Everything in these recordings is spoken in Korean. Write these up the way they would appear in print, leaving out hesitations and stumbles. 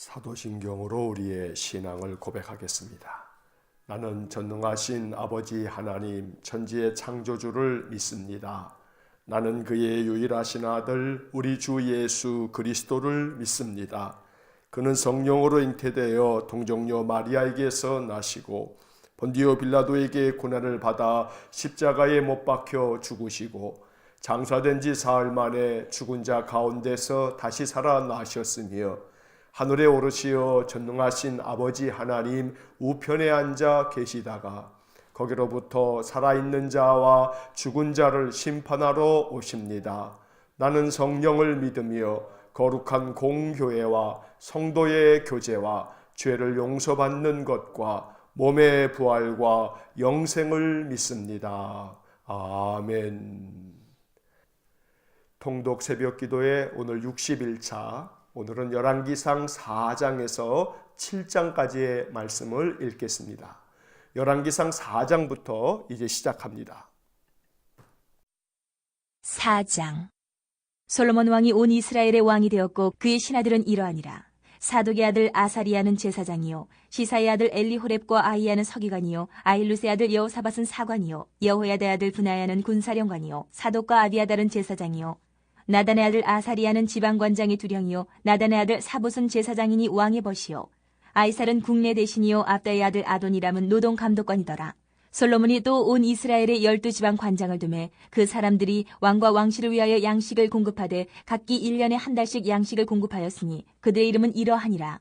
사도신경으로 우리의 신앙을 고백하겠습니다. 나는 전능하신 아버지 하나님 천지의 창조주를 믿습니다. 나는 그의 유일하신 아들 우리 주 예수 그리스도를 믿습니다. 그는 성령으로 잉태되어 동정녀 마리아에게서 나시고 본디오 빌라도에게 고난을 받아 십자가에 못 박혀 죽으시고 장사된 지 사흘 만에 죽은 자 가운데서 다시 살아나셨으며 하늘에 오르시어 전능하신 아버지 하나님 우편에 앉아 계시다가 거기로부터 살아있는 자와 죽은 자를 심판하러 오십니다. 나는 성령을 믿으며 거룩한 공교회와 성도의 교제와 죄를 용서받는 것과 몸의 부활과 영생을 믿습니다. 아멘. 통독 새벽기도의 오늘 61차, 오늘은 열왕기상 4장에서 7장까지의 말씀을 읽겠습니다. 열왕기상 4장부터 이제 시작합니다. 4장. 솔로몬 왕이 온 이스라엘의 왕이 되었고 그의 신하들은 이러하니라. 사독의 아들 아사리아는 제사장이요, 시사의 아들 엘리호렙과 아이야는 서기관이요, 아힐루스의 아들 여호사밧은 사관이요, 여호야다의 아들 분하야는 군사령관이요, 사독과 아비아달은 제사장이요, 나단의 아들 아사리아는 지방관장의 두령이요, 나단의 아들 사봇은 제사장이니 왕의 벗이요, 아이살은 국내 대신이요, 압다의 아들 아도니람은 노동감독관이더라. 솔로몬이 또 온 이스라엘의 12지방 관장을 두매 그 사람들이 왕과 왕실을 위하여 양식을 공급하되 각기 1년에 한 달씩 양식을 공급하였으니 그들의 이름은 이러하니라.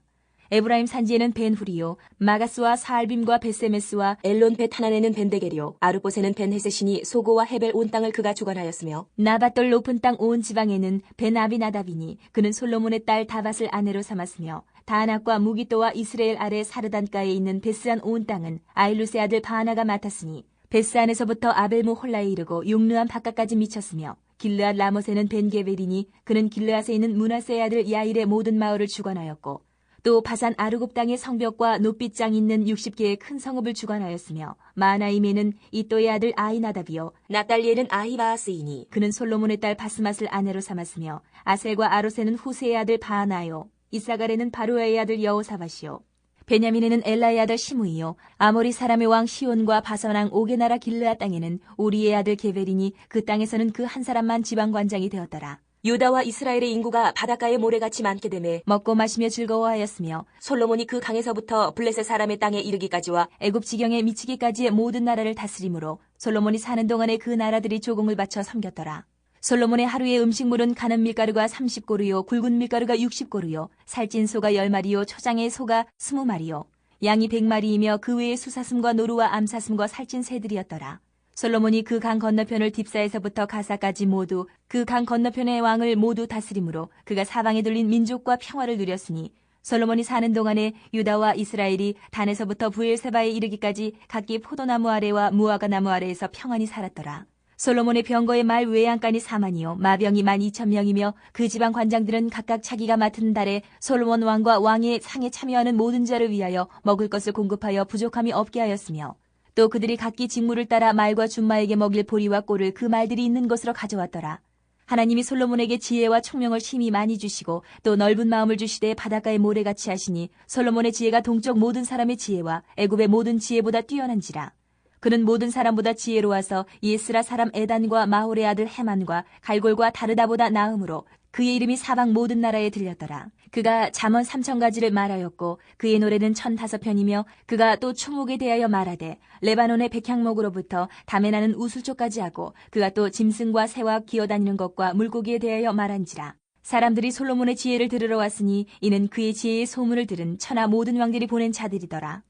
에브라임 산지에는 벤후리요, 마가스와 사알빔과 벳세메스와 엘론 벳하난에는 벤데겔이요, 아르봇에는 벤헤세시니 소고와 헤벨 온 땅을 그가 주관하였으며 나밧돌 높은 땅 온 지방에는 벤아비나답이니 그는 솔로몬의 딸 다밧을 아내로 삼았으며 다낙과 무기또와 이스라엘 아래 사르단가에 있는 베스안 온 땅은 아일루스의 아들 바하나가 맡았으니 베스안에서부터 아벨무 홀라에 이르고 용르암 바깥까지 미쳤으며 길르앗 라못에는 벤게벨이니 그는 길르앗에 있는 므낫세의 아들 야일의 모든 마을을 주관하였고 또 바산 아르곱 땅의 성벽과 높빗장 있는 60개의 큰 성읍을 주관하였으며 마하나임에는 이또의 아들 아이나답이요 납달리에는 아히바아스이니 그는 솔로몬의 딸 바스맛을 아내로 삼았으며 아셀과 아롯에는 후세의 아들 바하나요 이사갈에는 바루아의 아들 여호사밧이요 베냐민에는 엘라의 아들 시므이요 아모리 사람의 왕 시온과 바산 왕 옥의 나라 길르앗 땅에는 우리의 아들 게벨이니 그 땅에서는 그 한 사람만 지방관장이 되었더라. 유다와 이스라엘의 인구가 바닷가에 모래같이 많게 되매 먹고 마시며 즐거워하였으며 솔로몬이 그 강에서부터 블레셋 사람의 땅에 이르기까지와 애굽 지경에 미치기까지의 모든 나라를 다스림으로 솔로몬이 사는 동안에 그 나라들이 조공을 바쳐 섬겼더라. 솔로몬의 하루의 음식물은 가는 밀가루가 30고루요, 굵은 밀가루가 60고루요, 살찐 소가 10마리요, 초장의 소가 20마리요, 양이 100마리이며 그 외에 수사슴과 노루와 암사슴과 살찐 새들이었더라. 솔로몬이 그 강 건너편을 딥사에서부터 가사까지 모두 그 강 건너편의 왕을 모두 다스림으로 그가 사방에 둘린 민족과 평화를 누렸으니 솔로몬이 사는 동안에 유다와 이스라엘이 단에서부터 부엘세바에 이르기까지 각기 포도나무 아래와 무화과 나무 아래에서 평안히 살았더라. 솔로몬의 병거의 말 외양간이 4만이요 마병이 12,000명이며 그 지방 관장들은 각각 자기가 맡은 달에 솔로몬 왕과 왕의 상에 참여하는 모든 자를 위하여 먹을 것을 공급하여 부족함이 없게 하였으며 또 그들이 각기 직무를 따라 말과 준마에게 먹일 보리와 꼴을 그 말들이 있는 곳으로 가져왔더라. 하나님이 솔로몬에게 지혜와 총명을 심히 많이 주시고 또 넓은 마음을 주시되 바닷가의 모래같이 하시니 솔로몬의 지혜가 동쪽 모든 사람의 지혜와 애굽의 모든 지혜보다 뛰어난지라. 그는 모든 사람보다 지혜로워서 예스라 사람 에단과 마홀의 아들 헤만과 갈골과 다르다보다 나음으로 그의 이름이 사방 모든 나라에 들렸더라. 그가 잠언 3,000가지를 말하였고 그의 노래는 1,005편이며 그가 또 총목에 대하여 말하되 레바논의 백향목으로부터 담에 나는 우슬초까지 하고 그가 또 짐승과 새와 기어다니는 것과 물고기에 대하여 말한지라. 사람들이 솔로몬의 지혜를 들으러 왔으니 이는 그의 지혜의 소문을 들은 천하 모든 왕들이 보낸 자들이더라.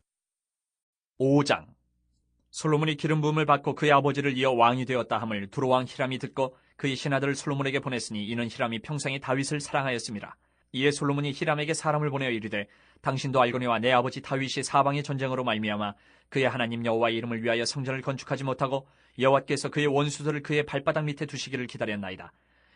5장. 솔로몬이 기름 부음을 받고 그의 아버지를 이어 왕이 되었다 함을 두로왕 히람이 듣고 그의 신하들을 솔로몬에게 보냈으니 이는 히람이 평생에 다윗을 사랑하였습니다. 이에 솔로몬이 히람에게 사람을 보내어 이르되 당신도 알거니와 내 아버지 다윗이 사방의 전쟁으로 말미암아 그의 하나님 여호와의 이름을 위하여 성전을 건축하지 못하고 여호와께서 그의 원수들을 그의 발바닥 밑에 두시기를 기다렸나이다.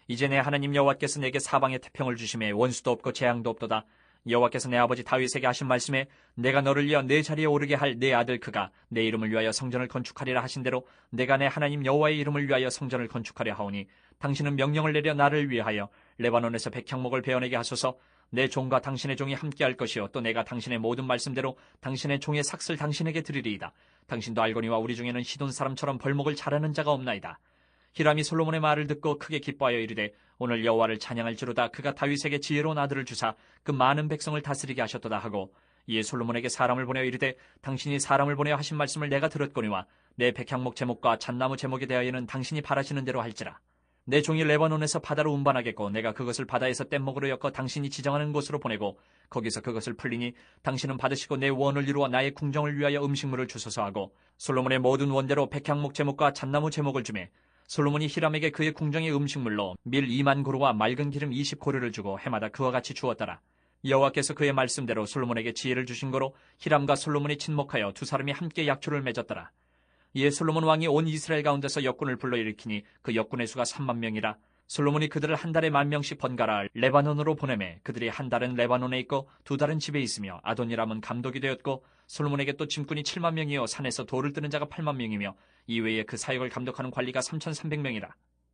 이제 내 하나님 여호와께서 내게 사방에 태평을 주심에 원수도 없고 재앙도 없도다. 여호와께서 내 아버지 다윗에게 하신 말씀에 내가 너를 이어 내 자리에 오르게 할 내 아들 그가 내 이름을 위하여 성전을 건축하리라 하신 대로 내가 내 하나님 여호와의 이름을 위하여 성전을 건축하려 하오니 당신은 명령을 내려 나를 위하여 레바논에서 백향목을 베어내게 하소서. 내 종과 당신의 종이 함께할 것이요 또 내가 당신의 모든 말씀대로 당신의 종의 삭슬 당신에게 드리리이다. 당신도 알거니와 우리 중에는 시돈 사람처럼 벌목을 잘하는 자가 없나이다. 히람이 솔로몬의 말을 듣고 크게 기뻐하여 이르되 오늘 여호와를 찬양할지로다. 그가 다윗에게 지혜로운 아들을 주사 그 많은 백성을 다스리게 하셨도다 하고 이에 솔로몬에게 사람을 보내어 이르되 당신이 사람을 보내어 하신 말씀을 내가 들었거니와 내 백향목 제목과 잣나무 제목에 대하여는 당신이 바라시는 대로 할지라. 내 종이 레바논에서 바다로 운반하겠고 내가 그것을 바다에서 뗏목으로 엮어 당신이 지정하는 곳으로 보내고 거기서 그것을 풀리니 당신은 받으시고 내 원을 이루어 나의 궁정을 위하여 음식물을 주소서 하고 솔로몬의 모든 원대로 백향목 제목과 잣나무 제목을 주매 솔로몬이 히람에게 그의 궁정의 음식물로 밀 2만 고루와 맑은 기름 20고루를 주고 해마다 그와 같이 주었더라. 여호와께서 그의 말씀대로 솔로몬에게 지혜를 주신 거로 히람과 솔로몬이 친목하여 두 사람이 함께 약조를 맺었더라. 이에 솔로몬 왕이 온 이스라엘 가운데서 역군을 불러일으키니 그 역군의 수가 3만 명이라. 솔로몬이 그들을 한 달에 10,000명씩 번갈아 레바논으로 보내매 그들이 한 달은 레바논에 있고 두 달은 집에 있으며 아도니람은 감독이 되었고 솔로몬에게 또 짐꾼이 7만 명이요 산에서 돌을 뜨는 자가 8만 명이며 이외에 그 사역을 감독하는 관리가 3,300명이라.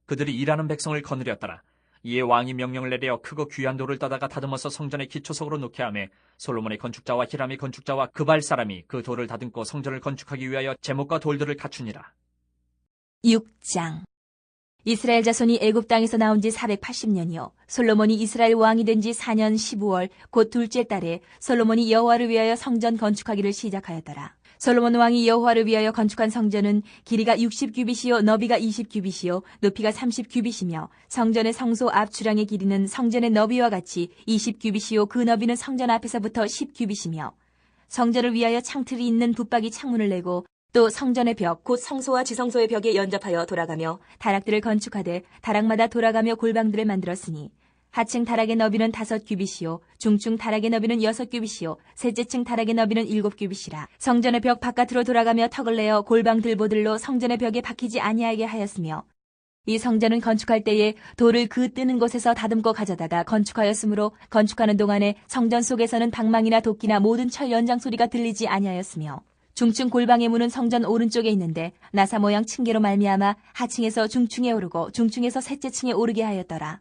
그들이 일하는 백성을 거느렸더라. 이에 왕이 명령을 내려 크고 귀한 돌을 따다가 다듬어서 성전의 기초석으로 놓게 하매 솔로몬의 건축자와 히람의 건축자와 그발 사람이 그 돌을 다듬고 성전을 건축하기 위하여 제목과 돌들을 갖추니라. 6장. 이스라엘 자손이 애굽 땅에서 나온 지 480년이요 솔로몬이 이스라엘 왕이 된 지 4년 15월 곧 둘째 달에 솔로몬이 여호와를 위하여 성전 건축하기를 시작하였더라. 솔로몬 왕이 여호와를 위하여 건축한 성전은 길이가 60규빗이요 너비가 20규빗이요 높이가 30규빗이며 성전의 성소 앞 주량의 길이는 성전의 너비와 같이 20규빗이요 그 너비는 성전 앞에서부터 10규빗이며 성전을 위하여 창틀이 있는 붙박이 창문을 내고 또 성전의 벽 곧 성소와 지성소의 벽에 연접하여 돌아가며 다락들을 건축하되 다락마다 돌아가며 골방들을 만들었으니 하층 다락의 너비는 5규빗이요 중층 다락의 너비는 6규빗이요 셋째 층 다락의 너비는 7규빗이라. 성전의 벽 바깥으로 돌아가며 턱을 내어 골방 들보들로 성전의 벽에 박히지 아니하게 하였으며 이 성전은 건축할 때에 돌을 그 뜨는 곳에서 다듬고 가져다가 건축하였으므로 건축하는 동안에 성전 속에서는 방망이나 도끼나 모든 철 연장 소리가 들리지 아니하였으며 중층 골방의 문은 성전 오른쪽에 있는데 나사 모양 층계로 말미암아 하층에서 중층에 오르고 중층에서 셋째 층에 오르게 하였더라.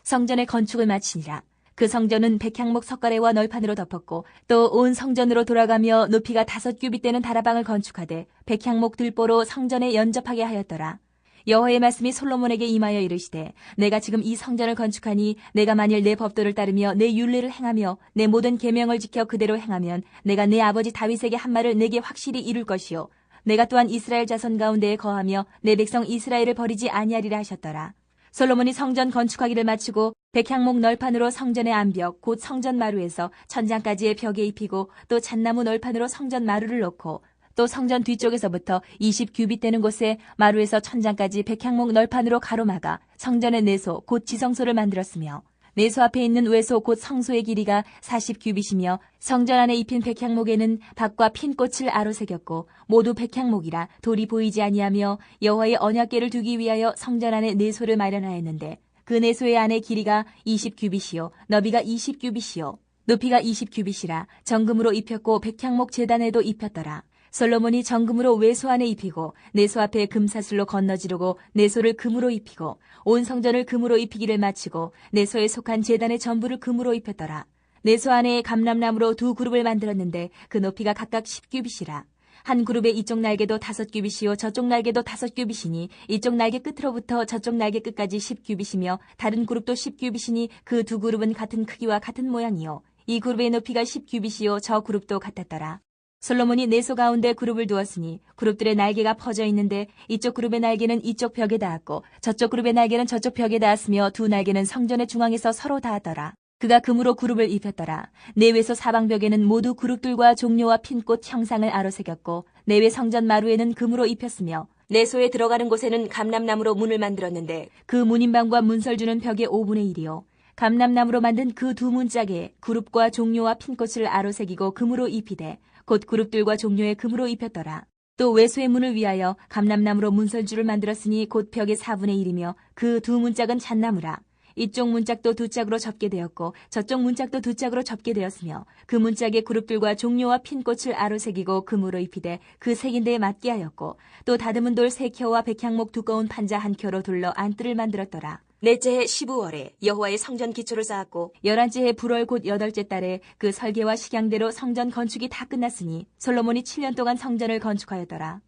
성전의 건축을 마치니라. 그 성전은 백향목 석가래와 널판으로 덮었고 또 온 성전으로 돌아가며 높이가 5규빗 되는 다라방을 건축하되 백향목 들보로 성전에 연접하게 하였더라. 여호와의 말씀이 솔로몬에게 임하여 이르시되 내가 지금 이 성전을 건축하니 내가 만일 내 법도를 따르며 내 율례를 행하며 내 모든 계명을 지켜 그대로 행하면 내가 내 아버지 다윗에게 한 말을 내게 확실히 이룰 것이요 내가 또한 이스라엘 자손 가운데에 거하며 내 백성 이스라엘을 버리지 아니하리라 하셨더라. 솔로몬이 성전 건축하기를 마치고 백향목 널판으로 성전의 암벽 곧 성전 마루에서 천장까지의 벽에 입히고 또 잣나무 널판으로 성전 마루를 놓고 또 성전 뒤쪽에서부터 20규빗 되는 곳에 마루에서 천장까지 백향목 널판으로 가로막아 성전의 내소 곧 지성소를 만들었으며 내소 앞에 있는 외소 곧 성소의 길이가 40규빗이며 성전 안에 입힌 백향목에는 박과 핀 꽃을 아로새겼고 모두 백향목이라 돌이 보이지 아니하며 여호와의 언약궤를 두기 위하여 성전 안에 내소를 마련하였는데 그 내소의 안에 길이가 20규빗이요 너비가 20규빗이요 높이가 20규빗이라 정금으로 입혔고 백향목 제단에도 입혔더라. 솔로몬이 정금으로 외소 안에 입히고 내소 앞에 금사슬로 건너지르고 내소를 금으로 입히고 온 성전을 금으로 입히기를 마치고 내소에 속한 제단의 전부를 금으로 입혔더라. 내소 안에 감람나무로 2그룹을 만들었는데 그 높이가 각각 10규빗이라. 한 그룹의 이쪽 날개도 5규빗이요 저쪽 날개도 5규빗이니 이쪽 날개 끝으로부터 저쪽 날개 끝까지 10규빗이며 다른 그룹도 10규빗이니 그 2그룹은 같은 크기와 같은 모양이요 이 그룹의 높이가 10규빗이요 저 그룹도 같았더라. 솔로몬이 내소 가운데 그룹을 두었으니 그룹들의 날개가 퍼져 있는데 이쪽 그룹의 날개는 이쪽 벽에 닿았고 저쪽 그룹의 날개는 저쪽 벽에 닿았으며 두 날개는 성전의 중앙에서 서로 닿았더라. 그가 금으로 그룹을 입혔더라. 내외소 사방벽에는 모두 그룹들과 종려와 핀꽃 형상을 아로새겼고 내외 성전 마루에는 금으로 입혔으며 내소에 들어가는 곳에는 감람나무로 문을 만들었는데 그 문인방과 문설주는 벽의 5분의 1이요. 감람나무로 만든 그 두 문짝에 그룹과 종려와 핀꽃을 아로새기고 금으로 입히되 곧 그룹들과 종료에 금으로 입혔더라. 또 외소의 문을 위하여 감람나무로 문설주를 만들었으니 곧 벽의 4분의 1이며 그 두 문짝은 잣나무라. 이쪽 문짝도 두 짝으로 접게 되었고 저쪽 문짝도 두 짝으로 접게 되었으며 그 문짝에 그룹들과 종료와 핀꽃을 아로새기고 금으로 입히되 그 색인대에 맞게 하였고 또 다듬은 돌 3켜와 백향목 두꺼운 판자 1켜로 둘러 안뜰을 만들었더라. 넷째 해 15월에 여호와의 성전 기초를 쌓았고 11째 해 불월 곧 8째 달에 그 설계와 식양대로 성전 건축이 다 끝났으니 솔로몬이 7년 동안 성전을 건축하였더라.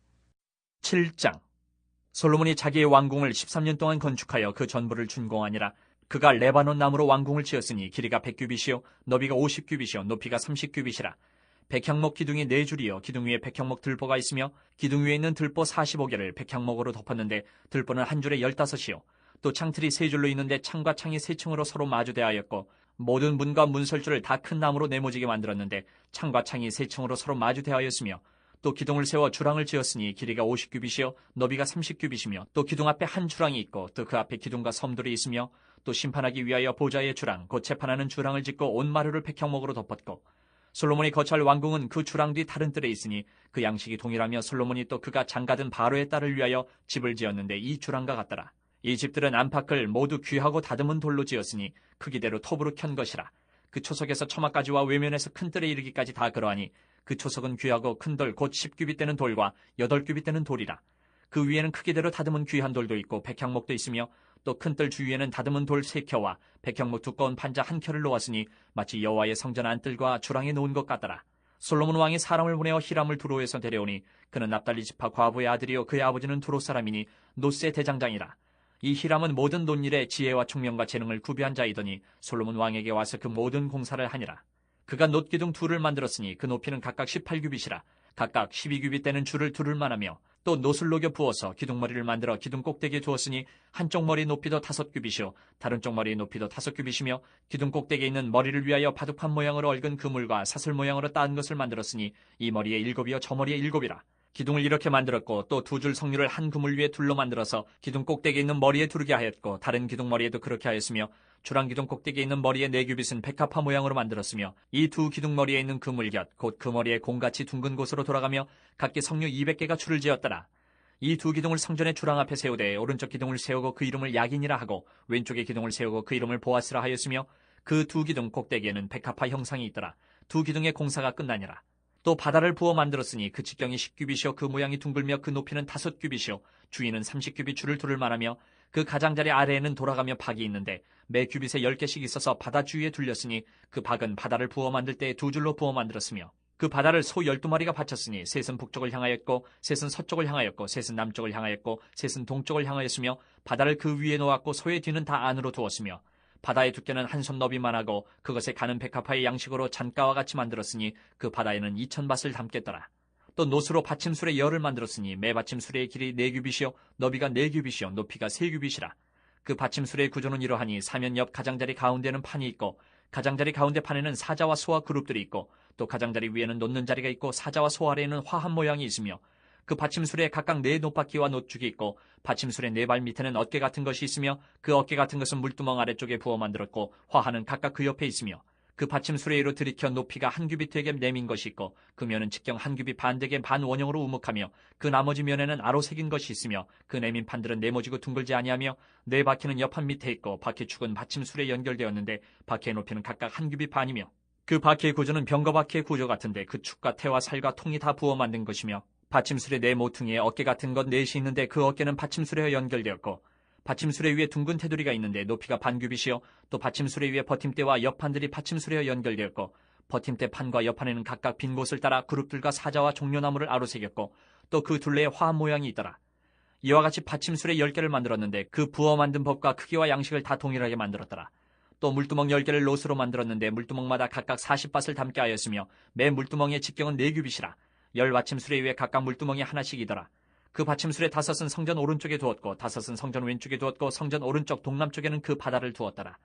7장. 솔로몬이 자기의 왕궁을 13년 동안 건축하여 그 전부를 준공하니라. 그가 레바논 나무로 왕궁을 지었으니 길이가 100규빗이요 너비가 50규빗이요 높이가 30규빗이라. 백향목 기둥이 4줄이요 기둥 위에 백향목 들보가 있으며 기둥 위에 있는 들보 45개를 백향목으로 덮었는데 들보는 한 줄에 15이요 또 창틀이 3줄로 있는데 창과 창이 3층으로 서로 마주대하였고 모든 문과 문설주를 다 큰 나무로 네모지게 만들었는데 창과 창이 3층으로 서로 마주대하였으며 또 기둥을 세워 주랑을 지었으니 길이가 50규빗이요 너비가 30규빗이며 또 기둥 앞에 한 주랑이 있고 또 그 앞에 기둥과 섬들이 있으며 또 심판하기 위하여 보좌의 주랑 곧 재판하는 주랑을 짓고 온 마루를 백향목으로 덮었고 솔로몬이 거처할 왕궁은 그 주랑 뒤 다른 뜰에 있으니 그 양식이 동일하며 솔로몬이 또 그가 장가든 바로의 딸을 위하여 집을 지었는데 이 주랑과 같더라. 이 집들은 안팎을 모두 귀하고 다듬은 돌로 지었으니 크기대로 톱으로 켠 것이라. 그 초석에서 처마까지와 외면에서 큰 뜰에 이르기까지 다 그러하니 그 초석은 귀하고 큰 돌 곧 10규빗 되는 돌과 8규빗 되는 돌이라. 그 위에는 크기대로 다듬은 귀한 돌도 있고 백향목도 있으며 또 큰 뜰 주위에는 다듬은 돌 3켜와 백향목 두꺼운 판자 1켜를 놓았으니 마치 여호와의 성전 안뜰과 주랑에 놓은 것 같더라. 솔로몬 왕이 사람을 보내어 히람을 두로에서 데려오니 그는 납달리 지파 과부의 아들이요 그의 아버지는 두로 사람이니 노스의 대장장이라. 이 히람은 모든 논일에 지혜와 총명과 재능을 구비한 자이더니 솔로몬 왕에게 와서 그 모든 공사를 하니라. 그가 놋기둥 둘을 만들었으니 그 높이는 각각 18규빗이라. 각각 12규빗 되는 줄을 두를 만하며 또 놋을 녹여 부어서 기둥머리를 만들어 기둥 꼭대기에 두었으니 한쪽 머리 높이도 5규빗이요 다른 쪽 머리의 높이도 5규빗이며 기둥 꼭대기에 있는 머리를 위하여 바둑판 모양으로 얽은 그물과 사슬 모양으로 따은 것을 만들었으니 이 머리에 7이요 저 머리에 7이라. 기둥을 이렇게 만들었고 또 2줄 석류를 한 그물 위에 둘러 만들어서 기둥 꼭대기에 있는 머리에 두르게 하였고 다른 기둥 머리에도 그렇게 하였으며 주랑 기둥 꼭대기에 있는 머리에 4규빗은 백합화 모양으로 만들었으며 이 두 기둥 머리에 있는 그물 곁 곧 그 머리에 공같이 둥근 곳으로 돌아가며 각기 석류 200개가 줄을 지었더라. 이 두 기둥을 성전의 주랑 앞에 세우되 오른쪽 기둥을 세우고 그 이름을 야긴이라 하고 왼쪽의 기둥을 세우고 그 이름을 보아스라 하였으며 그 두 기둥 꼭대기에는 백합화 형상이 있더라. 두 기둥의 공사가 끝나니라. 또 바다를 부어 만들었으니 그 직경이 10규빗이요 그 모양이 둥글며 그 높이는 5규빗이요 주위는 30규빗 줄을 두를 만하며 그 가장자리 아래에는 돌아가며 박이 있는데 매 규빗에 10개씩 있어서 바다 주위에 둘렸으니 그 박은 바다를 부어 만들 때 2줄로 부어 만들었으며 그 바다를 소 12마리가 바쳤으니 셋은 북쪽을 향하였고 셋은 서쪽을 향하였고 셋은 남쪽을 향하였고 셋은 동쪽을 향하였으며 바다를 그 위에 놓았고 소의 뒤는 다 안으로 두었으며 바다의 두께는 한 손 너비만 하고 그것에 가는 백합화의 양식으로 잔가와 같이 만들었으니 그 바다에는 2000밭을 담겠더라. 또 놋으로 받침술의 열을 만들었으니 매 받침술의 길이 4규빗이요 너비가 4규빗이요 높이가 3규빗이라. 그 받침술의 구조는 이러하니 사면 옆 가장자리 가운데는 판이 있고 가장자리 가운데 판에는 사자와 소와 그룹들이 있고 또 가장자리 위에는 놓는 자리가 있고 사자와 소 아래에는 화한 모양이 있으며 그 받침술에 각각 4 놋바퀴와 놋죽이 있고 받침술의 4발 밑에는 어깨 같은 것이 있으며 그 어깨 같은 것은 물두멍 아래쪽에 부어 만들었고 화하는 각각 그 옆에 있으며 그 받침술에 이로 들이켜 높이가 한 규빗 되게 내민 것이 있고 그 면은 직경 한 규빗 반 되게 반 원형으로 우묵하며 그 나머지 면에는 아로 새긴 것이 있으며 그 내민 판들은 네모지고 둥글지 아니하며 4바퀴는 옆판 밑에 있고 바퀴축은 받침술에 연결되었는데 바퀴의 높이는 각각 한 규빗 반이며 그 바퀴의 구조는 병거바퀴의 구조 같은데 그 축과 태와 살과 통이 다 부어 만든 것이며 받침술의 4 모퉁이에 어깨 같은 것 4이 있는데 그 어깨는 받침술에 연결되었고 받침술에 위에 둥근 테두리가 있는데 높이가 반 규빗이요 또 받침술에 위에 버팀대와 옆판들이 받침술에 연결되었고 버팀대 판과 옆판에는 각각 빈 곳을 따라 그룹들과 사자와 종려나무를 아로새겼고 또 그 둘레에 화한 모양이 있더라. 이와 같이 받침술에 10개를 만들었는데 그 부어 만든 법과 크기와 양식을 다 동일하게 만들었더라. 또 물두멍 10개를 놋으로 만들었는데 물두멍마다 각각 40밭을 담게 하였으며 매 물두멍의 직경은 4규빗이라. 10받침술에 위에 각각 물두멍이 하나씩이더라. 그 받침술의 5은 성전 오른쪽에 두었고 5은 성전 왼쪽에 두었고 성전 오른쪽 동남쪽에는 그 바다를 두었더라.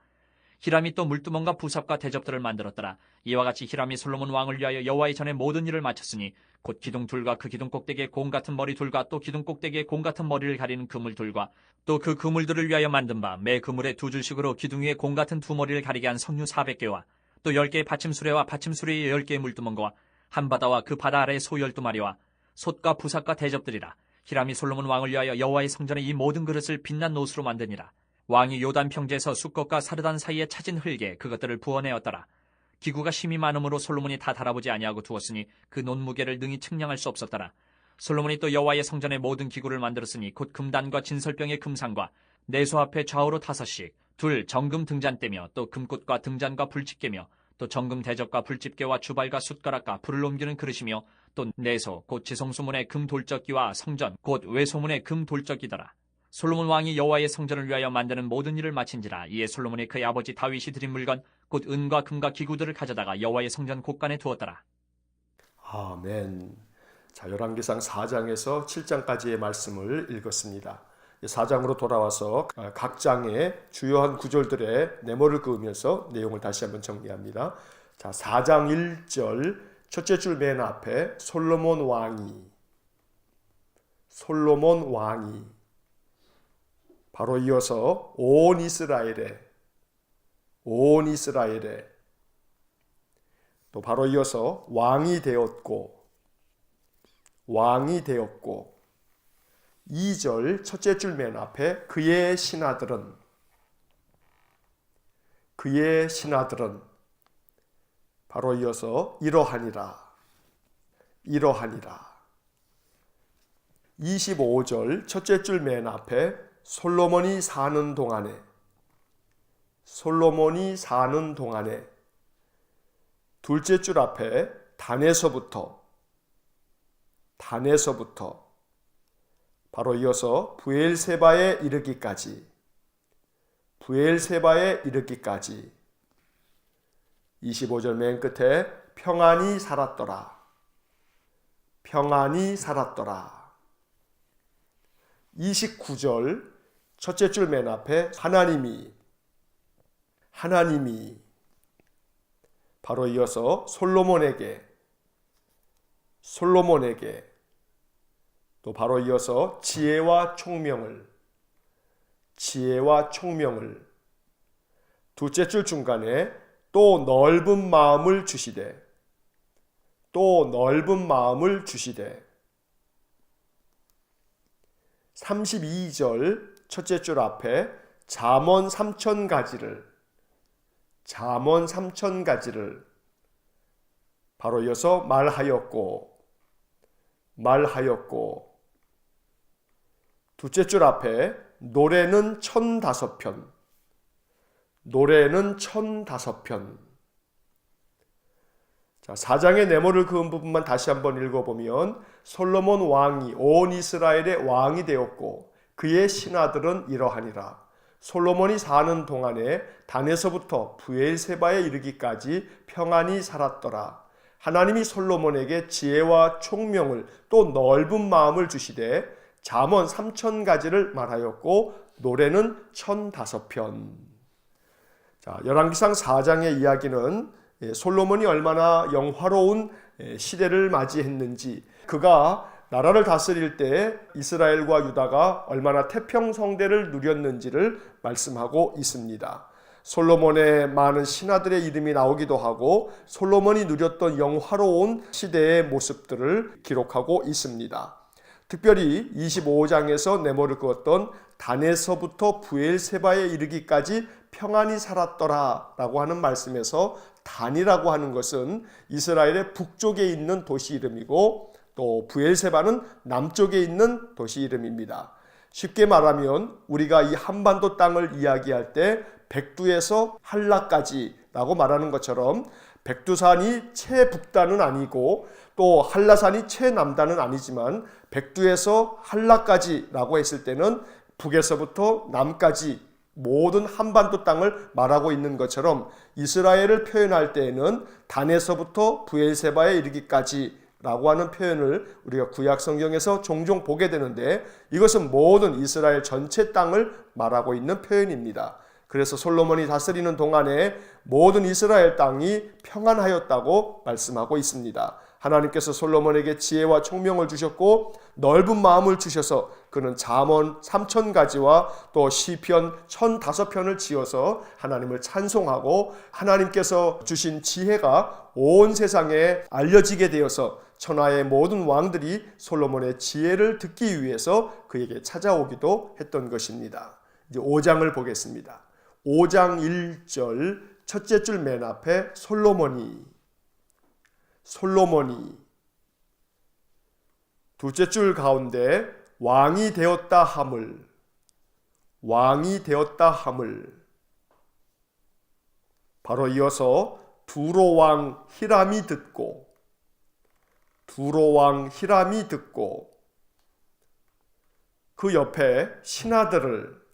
히람이 또 물두멍과 부삽과 대접들을 만들었더라. 이와 같이 히람이 솔로몬 왕을 위하여 여호와의 전에 모든 일을 마쳤으니 곧 기둥 둘과 그 기둥 꼭대기에 공 같은 머리 둘과 또 기둥 꼭대기에 공 같은 머리를 가리는 그물 둘과 또 그 그물들을 위하여 만든 바 매 그물에 2줄씩으로 기둥 위에 공 같은 2머리를 가리게 한 석류 400개와 또 10개의 받침수레와 받침수레의 10개의 물두멍과 한 바다와 그 바다 아래의 소 12마리와 솥과 부삭과 대접들이라. 히람이 솔로몬 왕을 위하여 여호와의 성전에 이 모든 그릇을 빛난 놋으로 만드니라. 왕이 요단 평지에서 숫것과 사르단 사이에 찾은 흙에 그것들을 부어내었더라. 기구가 심히 많으므로 솔로몬이 다 달아보지 아니하고 두었으니 그 놋 무게를 능히 측량할 수 없었더라. 솔로몬이 또 여호와의 성전의 모든 기구를 만들었으니 곧 금단과 진설병의 금상과 내소 앞에 좌우로 5씩, 둘 정금 등잔대며 또 금꽃과 등잔과 불집게며 또 정금 대접과 불집게와 주발과 숟가락과 불을 옮기는 그릇이며 또 내소 곧 지성소문의 금 돌적기와 성전 곧 외소문의 금 돌적기더라. 솔로몬 왕이 여호와의 성전을 위하여 만드는 모든 일을 마친지라. 이에 솔로몬이 그의 아버지 다윗이 드린 물건 곧 은과 금과 기구들을 가져다가 여호와의 성전 곳간에 두었더라. 아멘. 자, 열왕기상 4장에서 7장까지의 말씀을 읽었습니다. 4장으로 돌아와서 각 장의 주요한 구절들의 네모를 그으면서 내용을 다시 한번 정리합니다. 자, 4장 1절 첫째 줄 맨 앞에 솔로몬 왕이 바로 이어서 온 이스라엘에 또 바로 이어서 왕이 되었고 2절 첫째 줄 맨 앞에 그의 신하들은 바로 이어서 이러하니라 25절 첫째 줄 맨 앞에 솔로몬이 사는 동안에 둘째 줄 앞에 단에서부터 바로 이어서 부엘세바에 이르기까지 25절 맨 끝에 평안히 살았더라 29절 첫째 줄 맨 앞에 하나님이 바로 이어서 솔로몬에게 또 바로 이어서 지혜와 총명을 둘째 줄 중간에 또 넓은 마음을 주시되 32절 첫째 줄 앞에 잠언 3,000가지를 바로 이어서 말하였고 둘째 줄 앞에 노래는 1,005편 자, 4장의 네모를 그은 부분만 다시 한번 읽어보면 솔로몬 왕이 온 이스라엘의 왕이 되었고 그의 신하들은 이러하니라. 솔로몬이 사는 동안에 단에서부터 부엘세바에 이르기까지 평안히 살았더라. 하나님이 솔로몬에게 지혜와 총명을 또 넓은 마음을 주시되 잠언 3,000가지를 말하였고 노래는 1,005편. 자, 열왕기상 4장의 이야기는 솔로몬이 얼마나 영화로운 시대를 맞이했는지, 그가 나라를 다스릴 때 이스라엘과 유다가 얼마나 태평성대를 누렸는지를 말씀하고 있습니다. 솔로몬의 많은 신하들의 이름이 나오기도 하고 솔로몬이 누렸던 영화로운 시대의 모습들을 기록하고 있습니다. 특별히 25장에서 네모를 그었던 단에서부터 부엘세바에 이르기까지 평안히 살았더라 라고 하는 말씀에서 단이라고 하는 것은 이스라엘의 북쪽에 있는 도시 이름이고 또 부엘세바는 남쪽에 있는 도시 이름입니다. 쉽게 말하면 우리가 이 한반도 땅을 이야기할 때 백두에서 한라까지 라고 말하는 것처럼 백두산이 최북단은 아니고 또 한라산이 최남단은 아니지만 백두에서 한라까지 라고 했을 때는 북에서부터 남까지 모든 한반도 땅을 말하고 있는 것처럼 이스라엘을 표현할 때에는 단에서부터 부엘세바에 이르기까지 라고 하는 표현을 우리가 구약 성경에서 종종 보게 되는데 이것은 모든 이스라엘 전체 땅을 말하고 있는 표현입니다. 그래서 솔로몬이 다스리는 동안에 모든 이스라엘 땅이 평안하였다고 말씀하고 있습니다. 하나님께서 솔로몬에게 지혜와 총명을 주셨고 넓은 마음을 주셔서 그는 잠언 3,000가지와 또 시편 1,005편을 지어서 하나님을 찬송하고 하나님께서 주신 지혜가 온 세상에 알려지게 되어서 천하의 모든 왕들이 솔로몬의 지혜를 듣기 위해서 그에게 찾아오기도 했던 것입니다. 이제 5장을 보겠습니다. 5장 1절 첫째 줄 맨 앞에 솔로몬이 둘째 줄 가운데 왕이 되었다 함을 왕이 되었다 함을. 바로 이어서 두로 왕 히람이 듣고 그 옆에 신하들을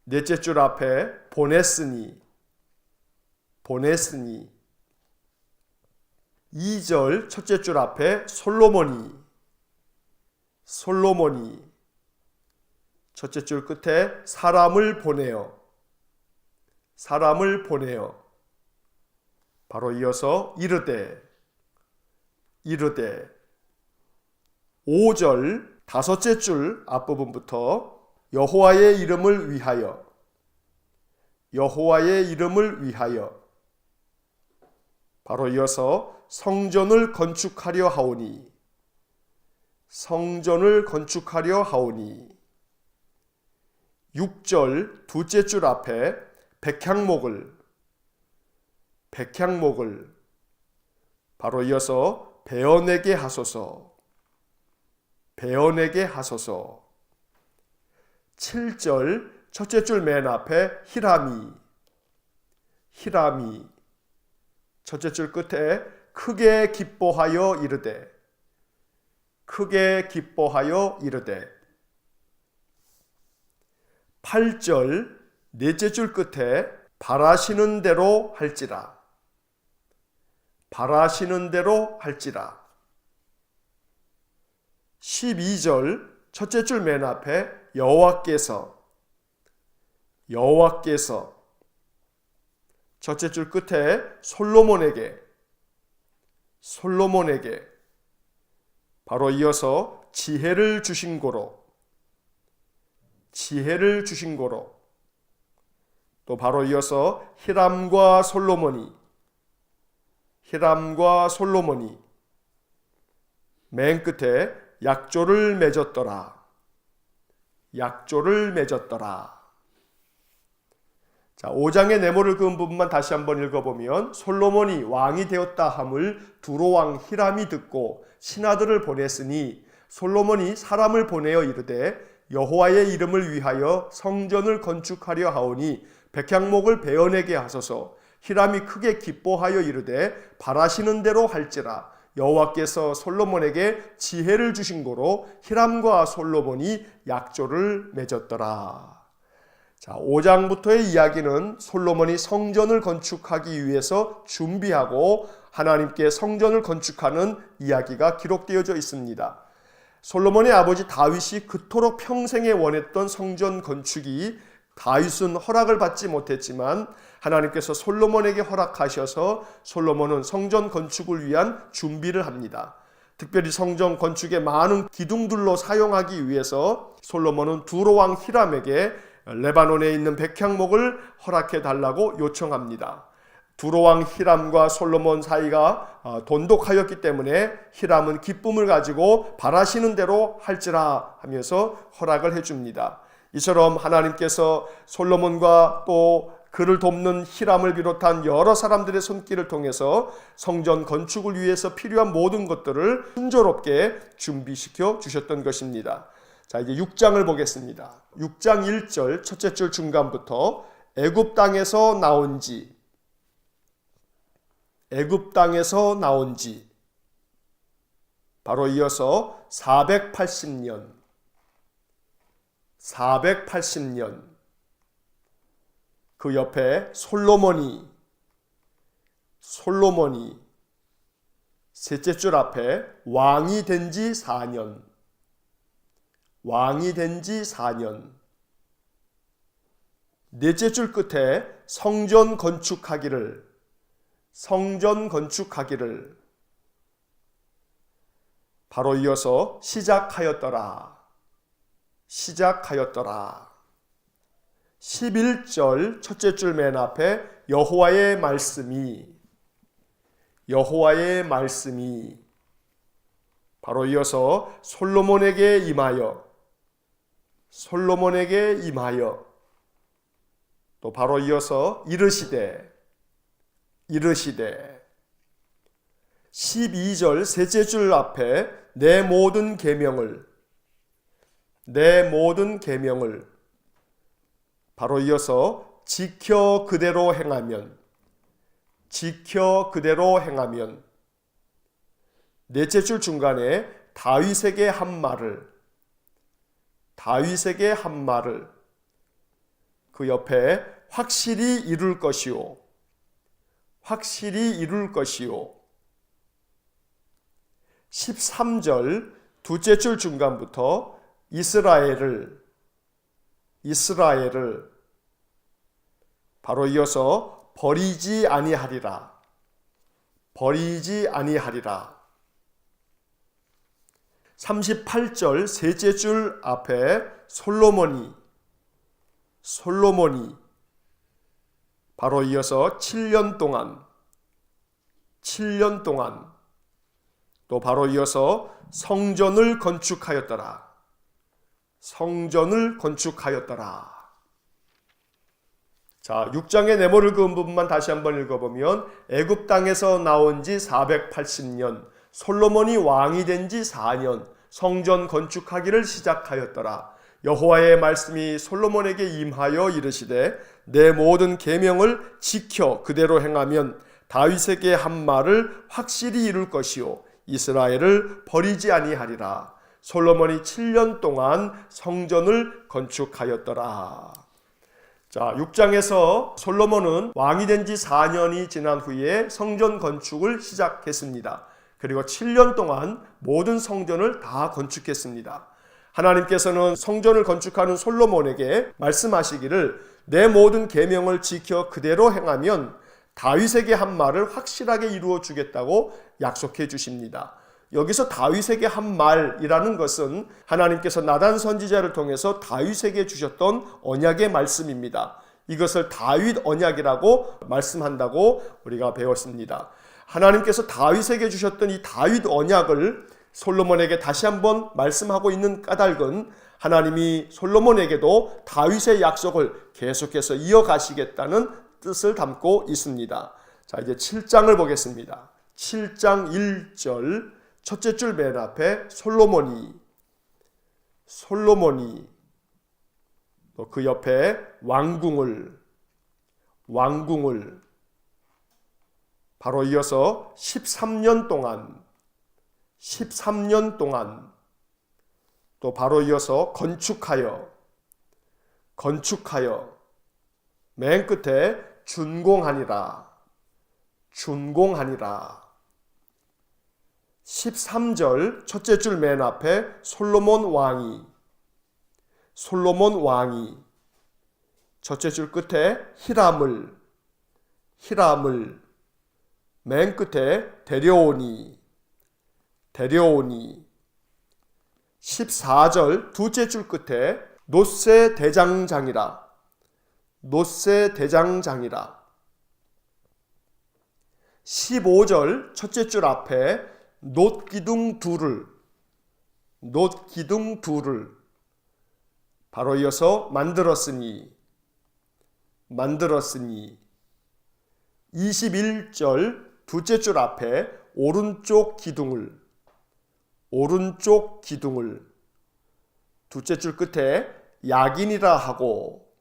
넷째 줄 앞에 보냈으니 2절 첫째 줄 앞에 솔로몬이 첫째 줄 끝에 사람을 보내어 바로 이어서 이르되 5절 다섯째 줄 앞부분부터 여호와의 이름을 위하여 바로 이어서 성전을 건축하려 하오니 6절 둘째 줄 앞에 백향목을 바로 이어서 베어내게 하소서 7절 첫째 줄 맨 앞에 히람이 첫째 줄 끝에 크게 기뻐하여 이르되 8절 넷째 줄 끝에 바라시는 대로 할지라 12절 첫째 줄 맨 앞에 여호와께서 첫째 줄 끝에 솔로몬에게 바로 이어서 지혜를 주신 고로 또 바로 이어서 히람과 솔로몬이 맨 끝에 약조를 맺었더라. 자, 5장의 네모를 그은 부분만 다시 한번 읽어보면 솔로몬이 왕이 되었다 함을 두로 왕 히람이 듣고 신하들을 보냈으니 솔로몬이 사람을 보내어 이르되 여호와의 이름을 위하여 성전을 건축하려 하오니 백향목을 베어내게 하소서. 히람이 크게 기뻐하여 이르되 바라시는 대로 할지라. 여호와께서 솔로몬에게 지혜를 주신 고로 히람과 솔로몬이 약조를 맺었더라. 자, 5장부터의 이야기는 솔로몬이 성전을 건축하기 위해서 준비하고 하나님께 성전을 건축하는 이야기가 기록되어져 있습니다. 솔로몬의 아버지 다윗이 그토록 평생에 원했던 성전 건축이 다윗은 허락을 받지 못했지만 하나님께서 솔로몬에게 허락하셔서 솔로몬은 성전 건축을 위한 준비를 합니다. 특별히 성전 건축에 많은 기둥들로 사용하기 위해서 솔로몬은 두로 왕 히람에게 레바논에 있는 백향목을 허락해 달라고 요청합니다. 두로 왕 히람과 솔로몬 사이가 돈독하였기 때문에 히람은 기쁨을 가지고 바라시는 대로 할지라 하면서 허락을 해줍니다. 이처럼 하나님께서 솔로몬과 또 그를 돕는 히람을 비롯한 여러 사람들의 손길을 통해서 성전 건축을 위해서 필요한 모든 것들을 순조롭게 준비시켜 주셨던 것입니다. 자, 이제 6장을 보겠습니다. 6장 1절 첫째 줄 중간부터 애굽 땅에서 나온 지 바로 이어서 480년 그 옆에 솔로몬이 셋째 줄 앞에 왕이 된 지 4년 넷째 줄 끝에 성전 건축하기를 바로 이어서 시작하였더라. 11절 첫째 줄 맨 앞에 여호와의 말씀이 바로 이어서 솔로몬에게 임하여 또 바로 이어서 이르시되 12절 셋째 줄 앞에 내 모든 계명을 내 모든 계명을 바로 이어서 지켜 그대로 행하면 넷째 줄 중간에 다윗에게 한 말을 그 옆에 확실히 이룰 것이요 13절 두째 줄 중간부터 이스라엘을 바로 이어서 버리지 아니하리라 38절 셋째 줄 앞에 솔로몬이 바로 이어서 7년 동안 또 바로 이어서 성전을 건축하였더라. 자, 6장의 네모를 그은 부분만 다시 한번 읽어보면 애굽 땅에서 나온 지 480년, 솔로몬이 왕이 된 지 4년, 성전 건축하기를 시작하였더라. 여호와의 말씀이 솔로몬에게 임하여 이르시되 내 모든 계명을 지켜 그대로 행하면 다윗에게 한 말을 확실히 이룰 것이요 이스라엘을 버리지 아니하리라. 솔로몬이 7년 동안 성전을 건축하였더라. 자, 6장에서 솔로몬은 왕이 된 지 4년이 지난 후에 성전 건축을 시작했습니다. 그리고 7년 동안 모든 성전을 다 건축했습니다. 하나님께서는 성전을 건축하는 솔로몬에게 말씀하시기를 내 모든 계명을 지켜 그대로 행하면 다윗에게 한 말을 확실하게 이루어 주겠다고 약속해 주십니다. 여기서 다윗에게 한 말이라는 것은 하나님께서 나단 선지자를 통해서 다윗에게 주셨던 언약의 말씀입니다. 이것을 다윗 언약이라고 말씀한다고 우리가 배웠습니다. 하나님께서 다윗에게 주셨던 이 다윗 언약을 솔로몬에게 다시 한번 말씀하고 있는 까닭은 하나님이 솔로몬에게도 다윗의 약속을 계속해서 이어가시겠다는 뜻을 담고 있습니다. 자, 이제 7장을 보겠습니다. 7장 1절 첫째 줄 맨 앞에 솔로몬이 또 그 옆에 왕궁을 바로 이어서 13년 동안 또 바로 이어서 건축하여 맨 끝에 준공하니라 13절 첫째 줄 맨 앞에 솔로몬 왕이 첫째 줄 끝에 히람을 맨 끝에 데려오니 14절 두째 줄 끝에 노새 대장장이라 15절 첫째 줄 앞에 놋기둥 둘을 바로 이어서 만들었으니 21절 두째 줄 앞에 오른쪽 기둥을 두째 줄 끝에 야긴이라 하고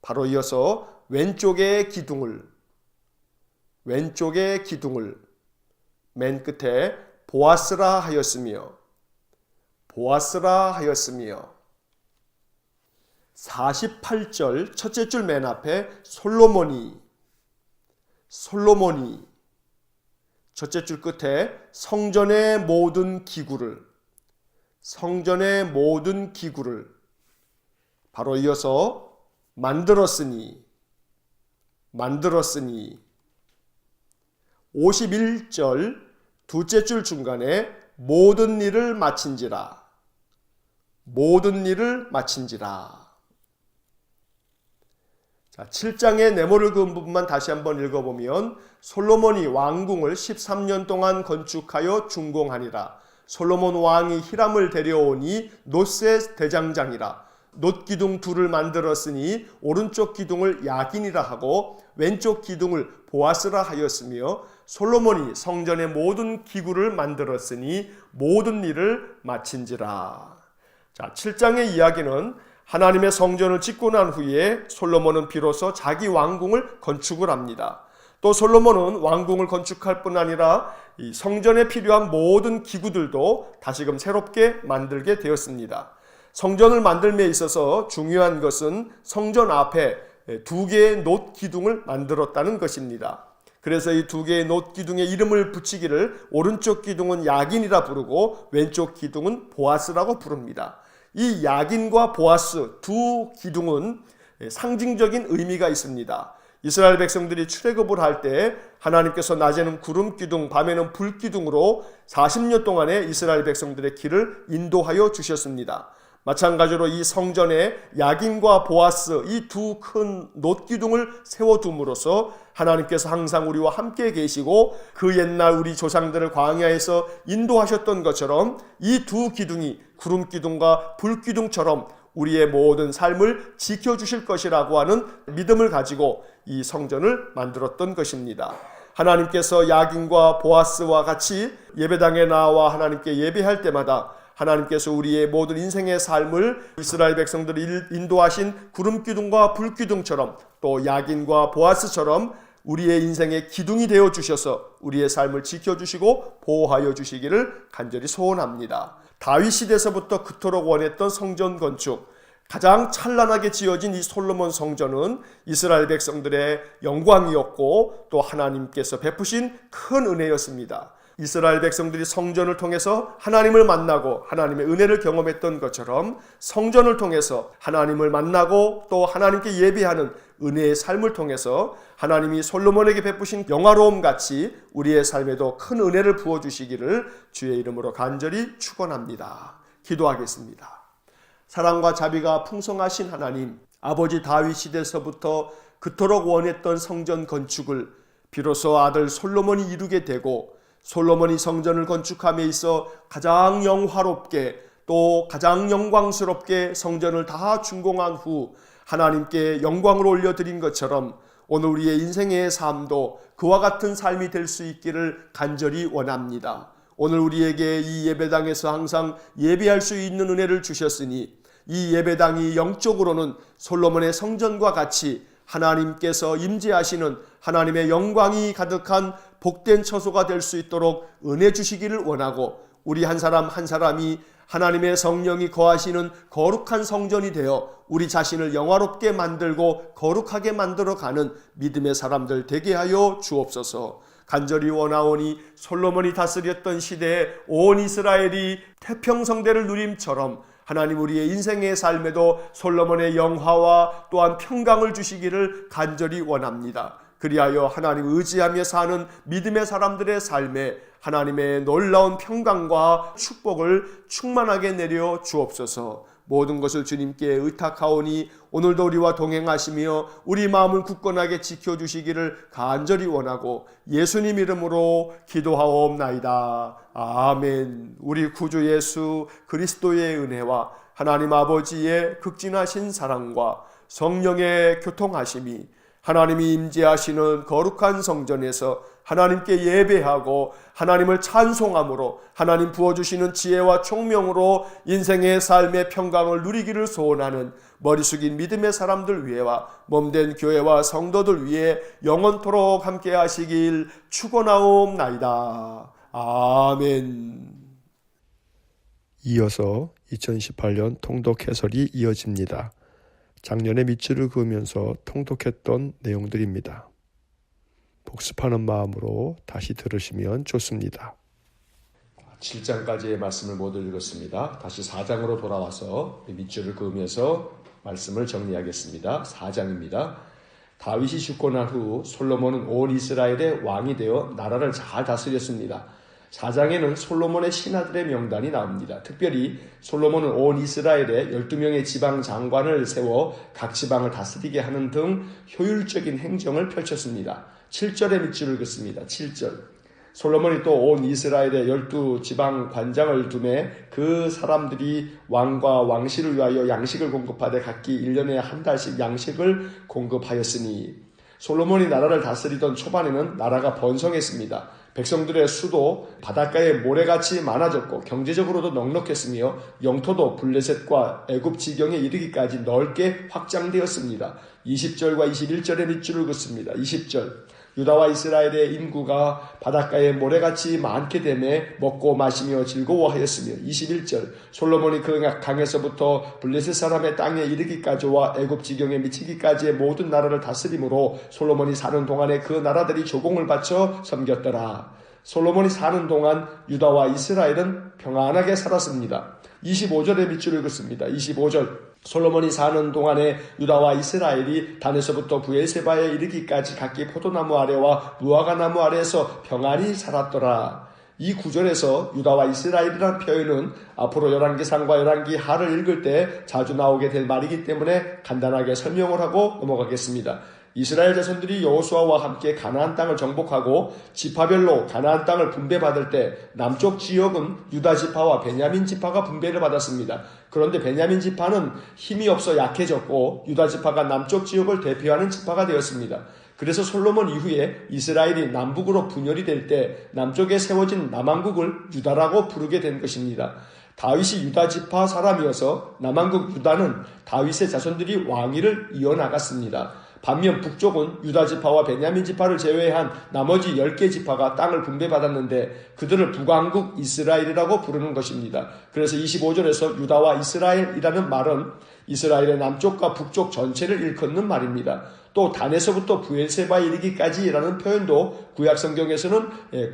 바로 이어서 왼쪽의 기둥을 맨 끝에 보아스라 하였으며 48절 첫째 줄 맨 앞에 솔로몬이 첫째 줄 끝에 성전의 모든 기구를 바로 이어서 만들었으니 51절 두째 줄 중간에 모든 일을 마친지라 자, 7장의 네모를 그은 부분만 다시 한번 읽어보면 솔로몬이 왕궁을 13년 동안 건축하여 준공하니라. 솔로몬 왕이 히람을 데려오니 노새 대장장이라. 놋기둥 둘을 만들었으니 오른쪽 기둥을 야긴이라 하고 왼쪽 기둥을 보아스라 하였으며 솔로몬이 성전의 모든 기구를 만들었으니 모든 일을 마친지라. 자, 7장의 이야기는 하나님의 성전을 짓고 난 후에 솔로몬은 비로소 자기 왕궁을 건축을 합니다. 또 솔로몬은 왕궁을 건축할 뿐 아니라 이 성전에 필요한 모든 기구들도 다시금 새롭게 만들게 되었습니다. 성전을 만들m에 있어서 중요한 것은 성전 앞에 2개의 놋 기둥을 만들었다는 것입니다. 그래서 이 2개의 놋 기둥에 이름을 붙이기를 오른쪽 기둥은 야긴이라 부르고 왼쪽 기둥은 보아스라고 부릅니다. 이 야긴과 보아스 두 기둥은 상징적인 의미가 있습니다. 이스라엘 백성들이 출애굽을 할 때 하나님께서 낮에는 구름 기둥, 밤에는 불 기둥으로 40년 동안의 이스라엘 백성들의 길을 인도하여 주셨습니다. 마찬가지로 이 성전에 야긴과 보아스 이 두 큰 놋 기둥을 세워둠으로써 하나님께서 항상 우리와 함께 계시고 그 옛날 우리 조상들을 광야에서 인도하셨던 것처럼 이 두 기둥이 구름 기둥과 불 기둥처럼 우리의 모든 삶을 지켜주실 것이라고 하는 믿음을 가지고 이 성전을 만들었던 것입니다. 하나님께서 야긴과 보아스와 같이 예배당에 나와 하나님께 예배할 때마다 하나님께서 우리의 모든 인생의 삶을 이스라엘 백성들을 인도하신 구름 기둥과 불 기둥처럼 또 야긴과 보아스처럼 우리의 인생의 기둥이 되어 주셔서 우리의 삶을 지켜주시고 보호하여 주시기를 간절히 소원합니다. 다윗 시대에서부터 그토록 원했던 성전 건축, 가장 찬란하게 지어진 이 솔로몬 성전은 이스라엘 백성들의 영광이었고 또 하나님께서 베푸신 큰 은혜였습니다. 이스라엘 백성들이 성전을 통해서 하나님을 만나고 하나님의 은혜를 경험했던 것처럼 성전을 통해서 하나님을 만나고 또 하나님께 예배하는 은혜의 삶을 통해서 하나님이 솔로몬에게 베푸신 영화로움 같이 우리의 삶에도 큰 은혜를 부어주시기를 주의 이름으로 간절히 축원합니다. 기도하겠습니다. 사랑과 자비가 풍성하신 하나님, 아버지 다윗 시대에서부터 그토록 원했던 성전 건축을 비로소 아들 솔로몬이 이루게 되고 솔로몬이 성전을 건축함에 있어 가장 영화롭게 또 가장 영광스럽게 성전을 다 준공한 후 하나님께 영광을 올려드린 것처럼 오늘 우리의 인생의 삶도 그와 같은 삶이 될 수 있기를 간절히 원합니다. 오늘 우리에게 이 예배당에서 항상 예배할 수 있는 은혜를 주셨으니 이 예배당이 영적으로는 솔로몬의 성전과 같이 하나님께서 임재하시는 하나님의 영광이 가득한 복된 처소가 될 수 있도록 은혜 주시기를 원하고 우리 한 사람 한 사람이 하나님의 성령이 거하시는 거룩한 성전이 되어 우리 자신을 영화롭게 만들고 거룩하게 만들어가는 믿음의 사람들 되게 하여 주옵소서. 간절히 원하오니 솔로몬이 다스렸던 시대에 온 이스라엘이 태평성대를 누림처럼 하나님 우리의 인생의 삶에도 솔로몬의 영화와 또한 평강을 주시기를 간절히 원합니다. 그리하여 하나님 의지하며 사는 믿음의 사람들의 삶에 하나님의 놀라운 평강과 축복을 충만하게 내려 주옵소서. 모든 것을 주님께 의탁하오니 오늘도 우리와 동행하시며 우리 마음을 굳건하게 지켜주시기를 간절히 원하고 예수님 이름으로 기도하옵나이다. 아멘. 우리 구주 예수 그리스도의 은혜와 하나님 아버지의 극진하신 사랑과 성령의 교통하심이 하나님이 임재하시는 거룩한 성전에서 하나님께 예배하고 하나님을 찬송함으로 하나님 부어주시는 지혜와 총명으로 인생의 삶의 평강을 누리기를 소원하는 머리 숙인 믿음의 사람들 위해와 몸된 교회와 성도들 위해 영원토록 함께 하시길 축원하옵나이다. 아멘. 이어서 2018년 통독 해설이 이어집니다. 작년에 밑줄을 그으면서 통독했던 내용들입니다. 복습하는 마음으로 다시 들으시면 좋습니다. 7장까지의 말씀을 모두 읽었습니다. 다시 4장으로 돌아와서 밑줄을 그으면서 말씀을 정리하겠습니다. 4장입니다. 다윗이 죽고 난 후 솔로몬은 온 이스라엘의 왕이 되어 나라를 잘 다스렸습니다. 4장에는 솔로몬의 신하들의 명단이 나옵니다. 특별히 솔로몬은 온 이스라엘에 12명의 지방 장관을 세워 각 지방을 다스리게 하는 등 효율적인 행정을 펼쳤습니다. 7절의 밑줄을 긋습니다. 7절. 솔로몬이 또 온 이스라엘의 12지방 관장을 두매 그 사람들이 왕과 왕실을 위하여 양식을 공급하되 각기 1년에 한 달씩 양식을 공급하였으니 솔로몬이 나라를 다스리던 초반에는 나라가 번성했습니다. 백성들의 수도 바닷가에 모래같이 많아졌고 경제적으로도 넉넉했으며 영토도 블레셋과 애굽 지경에 이르기까지 넓게 확장되었습니다. 20절과 21절의 밑줄을 긋습니다. 20절 유다와 이스라엘의 인구가 바닷가에 모래같이 많게 되매 먹고 마시며 즐거워하였으며 21절 솔로몬이 그 강에서부터 블레셋 사람의 땅에 이르기까지와 애굽 지경에 미치기까지의 모든 나라를 다스림으로 솔로몬이 사는 동안에 그 나라들이 조공을 바쳐 섬겼더라. 솔로몬이 사는 동안 유다와 이스라엘은 평안하게 살았습니다. 25절의 밑줄을 긋습니다. 25절 솔로몬이 사는 동안에 유다와 이스라엘이 단에서부터 브엘세바에 이르기까지 각기 포도나무 아래와 무화과나무 아래에서 평안히 살았더라. 이 구절에서 유다와 이스라엘이라는 표현은 앞으로 열왕기상과 열왕기하를 읽을 때 자주 나오게 될 말이기 때문에 간단하게 설명을 하고 넘어가겠습니다. 이스라엘 자손들이 여호수아와 함께 가나안 땅을 정복하고 지파별로 가나안 땅을 분배받을 때 남쪽 지역은 유다 지파와 베냐민 지파가 분배를 받았습니다. 그런데 베냐민 지파는 힘이 없어 약해졌고 유다 지파가 남쪽 지역을 대표하는 지파가 되었습니다. 그래서 솔로몬 이후에 이스라엘이 남북으로 분열이 될 때 남쪽에 세워진 남왕국을 유다라고 부르게 된 것입니다. 다윗이 유다 지파 사람이어서 남왕국 유다는 다윗의 자손들이 왕위를 이어나갔습니다. 반면 북쪽은 유다 지파와 베냐민 지파를 제외한 나머지 10개 지파가 땅을 분배받았는데 그들을 북왕국 이스라엘이라고 부르는 것입니다. 그래서 25절에서 유다와 이스라엘이라는 말은 이스라엘의 남쪽과 북쪽 전체를 일컫는 말입니다. 또 단에서부터 브엘세바에 이르기까지라는 표현도 구약 성경에서는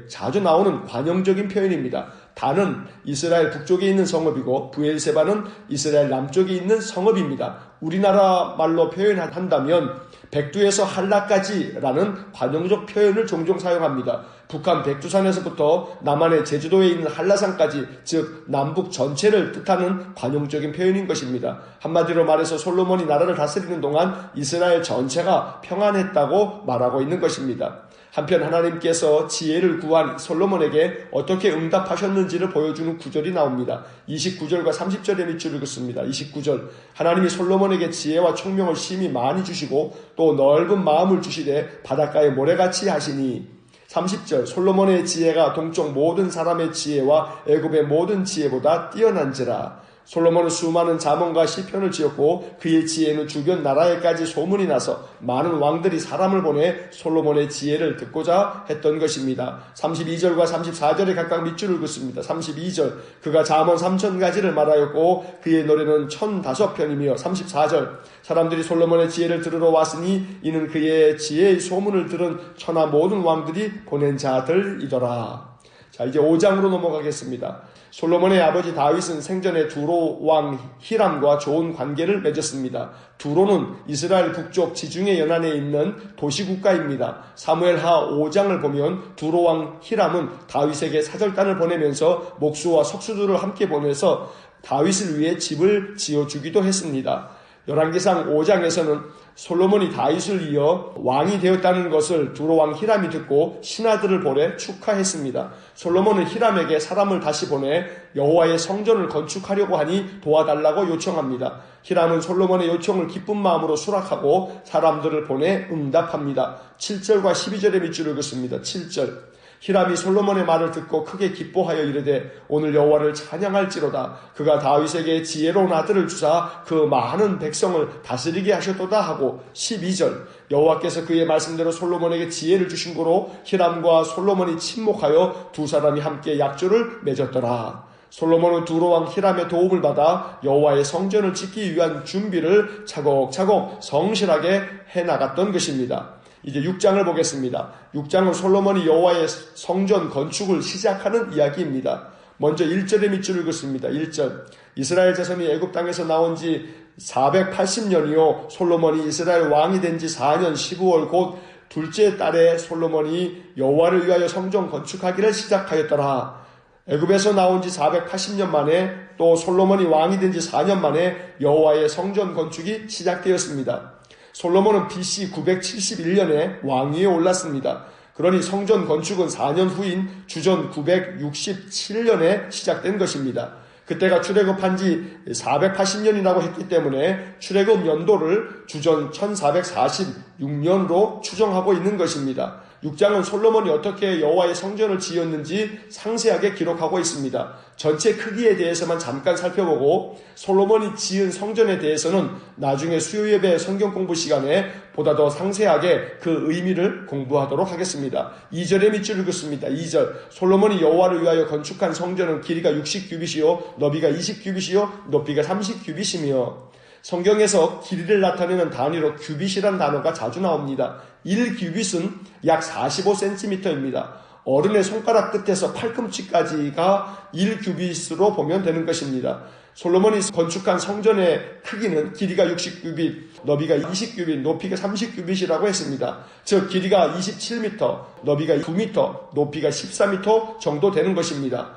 자주 나오는 관용적인 표현입니다. 단은 이스라엘 북쪽에 있는 성읍이고 브엘세바는 이스라엘 남쪽에 있는 성읍입니다. 우리나라 말로 표현한다면 백두에서 한라까지라는 관용적 표현을 종종 사용합니다. 북한 백두산에서부터 남한의 제주도에 있는 한라산까지, 즉 남북 전체를 뜻하는 관용적인 표현인 것입니다. 한마디로 말해서 솔로몬이 나라를 다스리는 동안 이스라엘 전체가 평안했다고 말하고 있는 것입니다. 한편 하나님께서 지혜를 구한 솔로몬에게 어떻게 응답하셨는지를 보여주는 구절이 나옵니다. 29절과 30절의 밑줄을 긋습니다. 29절 하나님이 솔로몬에게 지혜와 총명을 심히 많이 주시고 또 넓은 마음을 주시되 바닷가에 모래같이 하시니 30절 솔로몬의 지혜가 동쪽 모든 사람의 지혜와 애굽의 모든 지혜보다 뛰어난지라. 솔로몬은 수많은 잠언과 시편을 지었고 그의 지혜는 주변 나라에까지 소문이 나서 많은 왕들이 사람을 보내 솔로몬의 지혜를 듣고자 했던 것입니다. 32절과 34절에 각각 밑줄을 긋습니다. 32절 그가 잠언 3000가지를 말하였고 그의 노래는 1005편이며 34절 사람들이 솔로몬의 지혜를 들으러 왔으니 이는 그의 지혜의 소문을 들은 천하 모든 왕들이 보낸 자들이더라. 자, 이제 5장으로 넘어가겠습니다. 솔로몬의 아버지 다윗은 생전에 두로 왕 히람과 좋은 관계를 맺었습니다. 두로는 이스라엘 북쪽 지중해 연안에 있는 도시국가입니다. 사무엘하 5장을 보면 두로 왕 히람은 다윗에게 사절단을 보내면서 목수와 석수들을 함께 보내서 다윗을 위해 집을 지어주기도 했습니다. 열왕기상 5장에서는 솔로몬이 다윗을 이어 왕이 되었다는 것을 두로 왕 히람이 듣고 신하들을 보내 축하했습니다. 솔로몬은 히람에게 사람을 다시 보내 여호와의 성전을 건축하려고 하니 도와달라고 요청합니다. 히람은 솔로몬의 요청을 기쁜 마음으로 수락하고 사람들을 보내 응답합니다. 7절과 12절의 밑줄을 긋습니다. 7절 히람이 솔로몬의 말을 듣고 크게 기뻐하여 이르되 오늘 여호와를 찬양할지로다. 그가 다윗에게 지혜로운 아들을 주사 그 많은 백성을 다스리게 하셨도다 하고 12절 여호와께서 그의 말씀대로 솔로몬에게 지혜를 주신 고로 히람과 솔로몬이 친목하여 두 사람이 함께 약조를 맺었더라. 솔로몬은 두로 왕 히람의 도움을 받아 여호와의 성전을 짓기 위한 준비를 차곡차곡 성실하게 해나갔던 것입니다. 이제 6장을 보겠습니다. 6장은 솔로몬이 여호와의 성전 건축을 시작하는 이야기입니다. 먼저 1절의 밑줄을 긋습니다. 1절 이스라엘 자손이 애굽 땅에서 나온 지 480년이요 솔로몬이 이스라엘 왕이 된 지 4년 15월 곧 둘째 달에 솔로몬이 여호와를 위하여 성전 건축하기를 시작하였더라. 애굽에서 나온 지 480년 만에 또 솔로몬이 왕이 된 지 4년 만에 여호와의 성전 건축이 시작되었습니다. 솔로몬은 BC 971년에 왕위에 올랐습니다. 그러니 성전 건축은 4년 후인 주전 967년에 시작된 것입니다. 그때가 출애굽한 지 480년이라고 했기 때문에 출애굽 연도를 주전 1446년으로 추정하고 있는 것입니다. 6장은 솔로몬이 어떻게 여호와의 성전을 지었는지 상세하게 기록하고 있습니다. 전체 크기에 대해서만 잠깐 살펴보고 솔로몬이 지은 성전에 대해서는 나중에 수요예배 성경 공부 시간에 보다 더 상세하게 그 의미를 공부하도록 하겠습니다. 2절의 밑줄을 긋습니다. 2절 솔로몬이 여호와를 위하여 건축한 성전은 길이가 60규빗이요 너비가 20규빗이요 높이가 30규빗이며 성경에서 길이를 나타내는 단위로 규빗이란 단어가 자주 나옵니다. 1규빗은 약 45cm입니다. 어른의 손가락 끝에서 팔꿈치까지가 1규빗으로 보면 되는 것입니다. 솔로몬이 건축한 성전의 크기는 길이가 60규빗, 너비가 20규빗, 높이가 30규빗이라고 했습니다. 즉 길이가 27m, 너비가 9m, 높이가 14m 정도 되는 것입니다.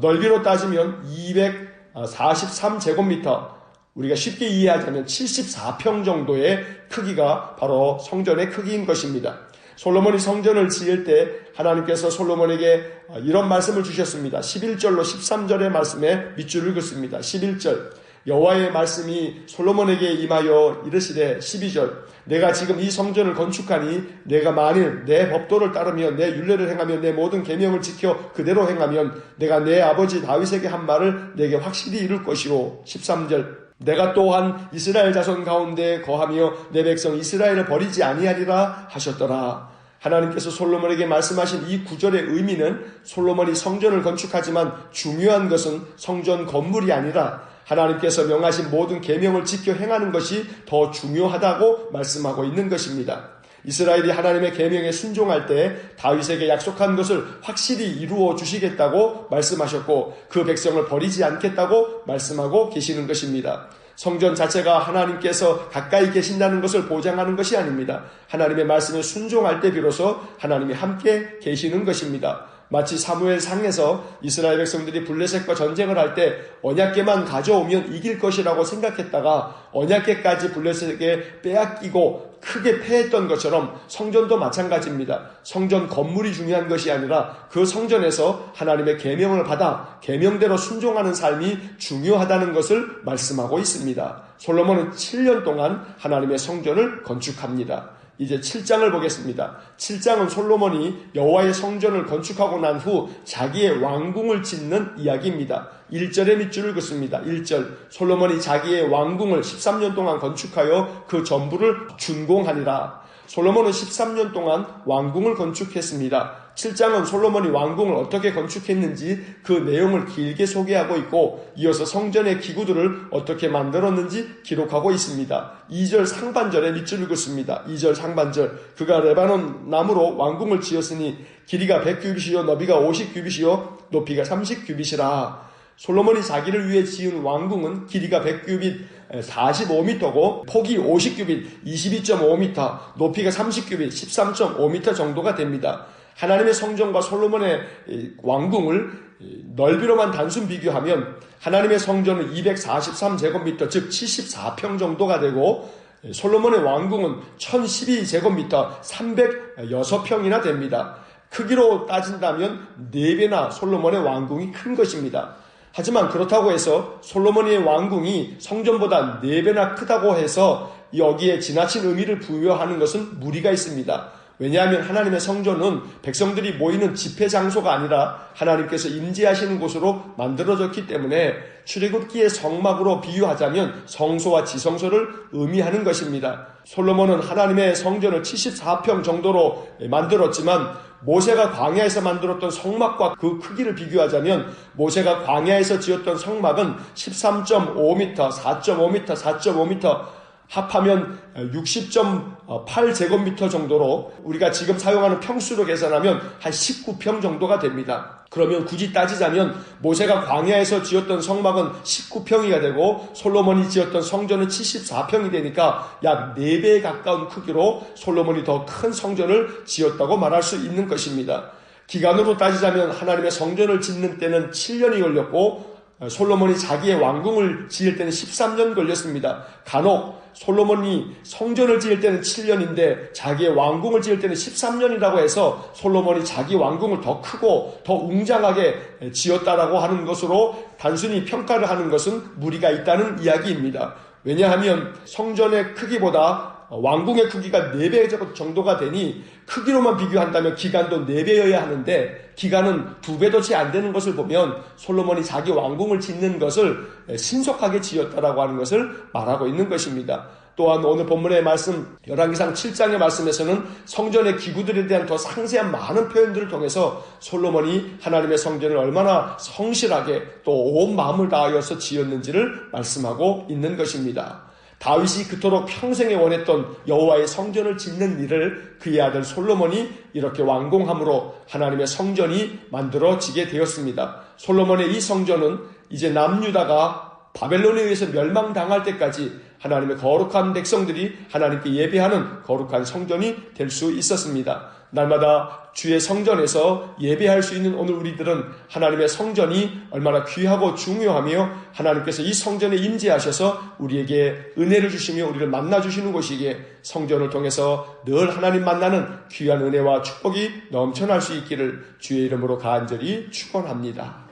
넓이로 따지면 243제곱미터, 우리가 쉽게 이해하자면 74평 정도의 크기가 바로 성전의 크기인 것입니다. 솔로몬이 성전을 지을 때 하나님께서 솔로몬에게 이런 말씀을 주셨습니다. 11절로 13절의 말씀에 밑줄을 긋습니다. 11절 여호와의 말씀이 솔로몬에게 임하여 이르시되 12절 내가 지금 이 성전을 건축하니 내가 만일 내 법도를 따르며 내 율례를 행하며 내 모든 계명을 지켜 그대로 행하면 내가 내 아버지 다윗에게 한 말을 내게 확실히 이룰 것이요 13절 내가 또한 이스라엘 자손 가운데 거하며 내 백성 이스라엘을 버리지 아니하리라 하셨더라. 하나님께서 솔로몬에게 말씀하신 이 구절의 의미는 솔로몬이 성전을 건축하지만 중요한 것은 성전 건물이 아니라 하나님께서 명하신 모든 계명을 지켜 행하는 것이 더 중요하다고 말씀하고 있는 것입니다. 이스라엘이 하나님의 계명에 순종할 때 다윗에게 약속한 것을 확실히 이루어 주시겠다고 말씀하셨고 그 백성을 버리지 않겠다고 말씀하고 계시는 것입니다. 성전 자체가 하나님께서 가까이 계신다는 것을 보장하는 것이 아닙니다. 하나님의 말씀에 순종할 때 비로소 하나님이 함께 계시는 것입니다. 마치 사무엘상에서 이스라엘 백성들이 블레셋과 전쟁을 할 때 언약궤만 가져오면 이길 것이라고 생각했다가 언약궤까지 블레셋에게 빼앗기고 크게 패했던 것처럼 성전도 마찬가지입니다. 성전 건물이 중요한 것이 아니라 그 성전에서 하나님의 계명을 받아 계명대로 순종하는 삶이 중요하다는 것을 말씀하고 있습니다. 솔로몬은 7년 동안 하나님의 성전을 건축합니다. 이제 7장을 보겠습니다. 7장은 솔로몬이 여호와의 성전을 건축하고 난 후 자기의 왕궁을 짓는 이야기입니다. 1절의 밑줄을 긋습니다. 1절 솔로몬이 자기의 왕궁을 13년 동안 건축하여 그 전부를 준공하니라. 솔로몬은 13년 동안 왕궁을 건축했습니다. 7장은 솔로몬이 왕궁을 어떻게 건축했는지 그 내용을 길게 소개하고 있고 이어서 성전의 기구들을 어떻게 만들었는지 기록하고 있습니다. 2절 상반절에 밑줄을 긋습니다. 2절 상반절 그가 레바논 나무로 왕궁을 지었으니 길이가 100규빗이요 너비가 50규빗이요 높이가 30규빗이라. 솔로몬이 자기를 위해 지은 왕궁은 길이가 100규빗 45m고 폭이 50규빗 22.5m 높이가 30규빗 13.5m 정도가 됩니다. 하나님의 성전과 솔로몬의 왕궁을 넓이로만 단순 비교하면 하나님의 성전은 243제곱미터 즉 74평 정도가 되고 솔로몬의 왕궁은 1012제곱미터 306평이나 됩니다. 크기로 따진다면 4배나 솔로몬의 왕궁이 큰 것입니다. 하지만 그렇다고 해서 솔로몬의 왕궁이 성전보다 4배나 크다고 해서 여기에 지나친 의미를 부여하는 것은 무리가 있습니다. 왜냐하면 하나님의 성전은 백성들이 모이는 집회 장소가 아니라 하나님께서 임재하시는 곳으로 만들어졌기 때문에 출애굽기의 성막으로 비유하자면 성소와 지성소를 의미하는 것입니다. 솔로몬은 하나님의 성전을 74평 정도로 만들었지만 모세가 광야에서 만들었던 성막과 그 크기를 비교하자면 모세가 광야에서 지었던 성막은 13.5m, 4.5m, 4.5m 합하면 60.8제곱미터 정도로 우리가 지금 사용하는 평수로 계산하면 한 19평 정도가 됩니다. 그러면 굳이 따지자면 모세가 광야에서 지었던 성막은 19평이가 되고 솔로몬이 지었던 성전은 74평이 되니까 약 4배에 가까운 크기로 솔로몬이 더 큰 성전을 지었다고 말할 수 있는 것입니다. 기간으로 따지자면 하나님의 성전을 짓는 때는 7년이 걸렸고 솔로몬이 자기의 왕궁을 지을 때는 13년 걸렸습니다. 간혹 솔로몬이 성전을 지을 때는 7년인데 자기의 왕궁을 지을 때는 13년이라고 해서 솔로몬이 자기 왕궁을 더 크고 더 웅장하게 지었다라고 하는 것으로 단순히 평가를 하는 것은 무리가 있다는 이야기입니다. 왜냐하면 성전의 크기보다 왕궁의 크기가 4배 정도가 되니 크기로만 비교한다면 기간도 4배여야 하는데 기간은 2배도 채 안 되는 것을 보면 솔로몬이 자기 왕궁을 짓는 것을 신속하게 지었다라고 하는 것을 말하고 있는 것입니다. 또한 오늘 본문의 말씀 열왕기상 7장의 말씀에서는 성전의 기구들에 대한 더 상세한 많은 표현들을 통해서 솔로몬이 하나님의 성전을 얼마나 성실하게 또 온 마음을 다하여서 지었는지를 말씀하고 있는 것입니다. 다윗이 그토록 평생에 원했던 여호와의 성전을 짓는 일을 그의 아들 솔로몬이 이렇게 완공함으로 하나님의 성전이 만들어지게 되었습니다. 솔로몬의 이 성전은 이제 남유다가 바벨론에 의해서 멸망당할 때까지 하나님의 거룩한 백성들이 하나님께 예배하는 거룩한 성전이 될 수 있었습니다. 날마다 주의 성전에서 예배할 수 있는 오늘 우리들은 하나님의 성전이 얼마나 귀하고 중요하며 하나님께서 이 성전에 임재하셔서 우리에게 은혜를 주시며 우리를 만나주시는 곳이기에 성전을 통해서 늘 하나님 만나는 귀한 은혜와 축복이 넘쳐날 수 있기를 주의 이름으로 간절히 축원합니다.